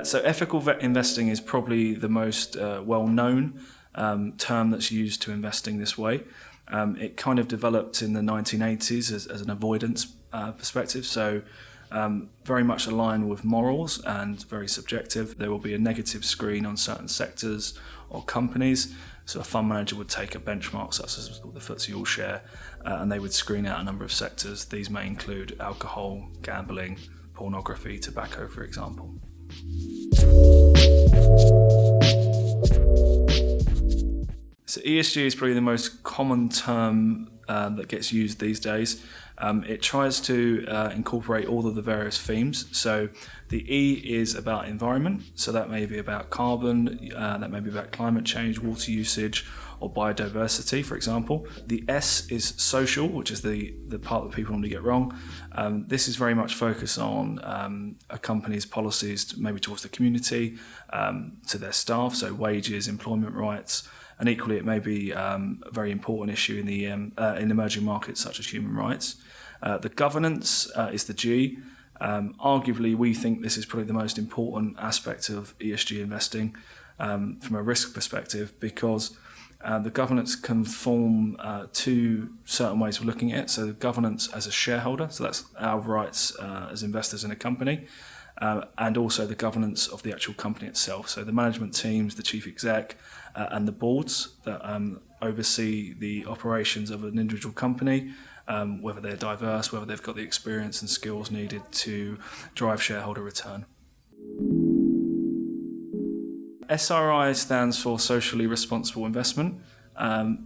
So ethical investing is probably the most well-known term that's used to investing this way. It kind of developed in the 1980s as an avoidance perspective, so very much aligned with morals and very subjective. There will be a negative screen on certain sectors or companies. So a fund manager would take a benchmark such as the FTSE All-Share and they would screen out a number of sectors. These may include alcohol, gambling, pornography, tobacco, for example. So ESG is probably the most common term that gets used these days. It tries to incorporate all of the various themes. So the E is about environment, so that may be about carbon, that may be about climate change, water usage, or biodiversity, for example. The S is social, which is the part that people normally get wrong. This is very much focused on a company's policies, maybe towards the community, to their staff, so wages, employment rights, and equally it may be a very important issue in emerging markets such as human rights. The governance is the G. Arguably, we think this is probably the most important aspect of ESG investing from a risk perspective, because the governance can form two certain ways of looking at it. So the governance as a shareholder, so that's our rights as investors in a company, and also the governance of the actual company itself. So the management teams, the chief exec, and the boards that oversee the operations of an individual company, whether they're diverse, whether they've got the experience and skills needed to drive shareholder return. SRI stands for Socially Responsible Investment.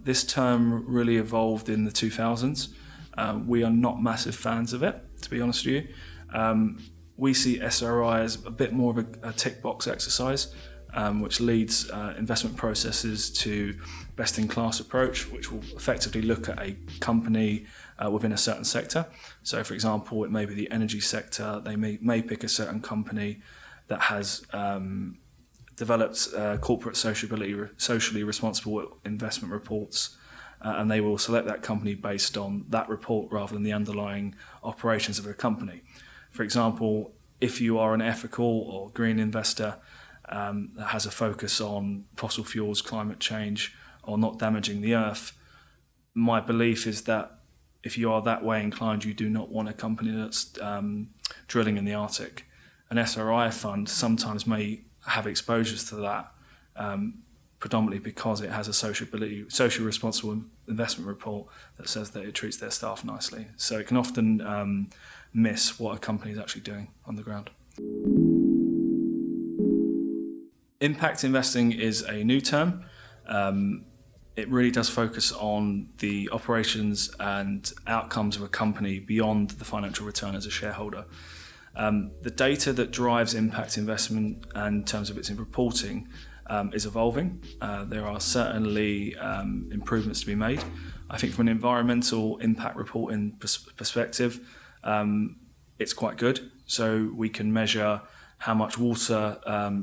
This term really evolved in the 2000s. We are not massive fans of it, to be honest with you. We see SRI as a bit more of a tick box exercise, which leads investment processes to best-in-class approach, which will effectively look at a company within a certain sector. So, for example, it may be the energy sector. They may pick a certain company that has developed corporate socially responsible investment reports, and they will select that company based on that report rather than the underlying operations of a company. For example, if you are an ethical or green investor that has a focus on fossil fuels, climate change, or not damaging the earth, my belief is that if you are that way inclined, you do not want a company that's drilling in the Arctic. An SRI fund sometimes may have exposures to that, predominantly because it has a socially responsible investment report that says that it treats their staff nicely. So it can often miss what a company is actually doing on the ground. Impact investing is a new term. It really does focus on the operations and outcomes of a company beyond the financial return as a shareholder. The data that drives impact investment in terms of its reporting is evolving. There are certainly improvements to be made. I think from an environmental impact reporting perspective, it's quite good. So we can measure how much water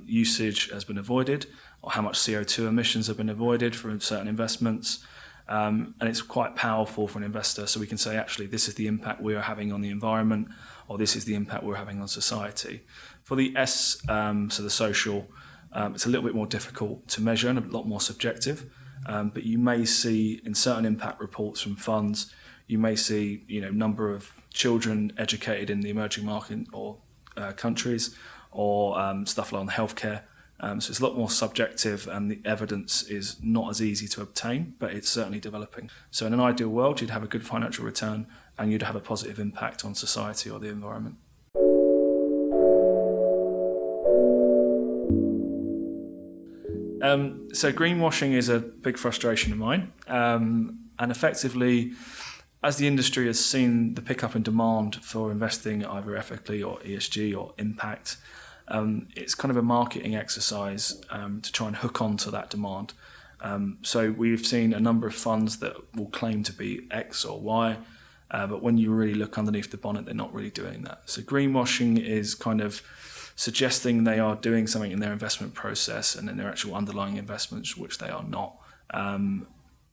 usage has been avoided, or how much CO2 emissions have been avoided from certain investments. And it's quite powerful for an investor. So we can say, actually, this is the impact we are having on the environment, or this is the impact we're having on society. For the S, so the social, it's a little bit more difficult to measure and a lot more subjective. But you may see in certain impact reports from funds, you may see number of children educated in the emerging market or countries, or stuff like on healthcare. So it's a lot more subjective, and the evidence is not as easy to obtain, but it's certainly developing. So in an ideal world, you'd have a good financial return and you'd have a positive impact on society or the environment. So greenwashing is a big frustration of mine. And effectively, as the industry has seen the pickup in demand for investing either ethically or ESG or impact, it's kind of a marketing exercise to try and hook onto that demand. So we've seen a number of funds that will claim to be X or Y, but when you really look underneath the bonnet, they're not really doing that. So greenwashing is kind of suggesting they are doing something in their investment process and in their actual underlying investments, which they are not. And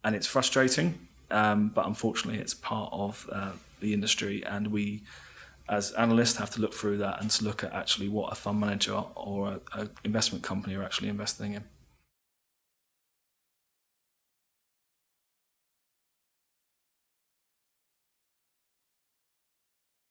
it's frustrating, but unfortunately it's part of the industry, and we as analysts, have to look through that and to look at actually what a fund manager or an investment company are actually investing in.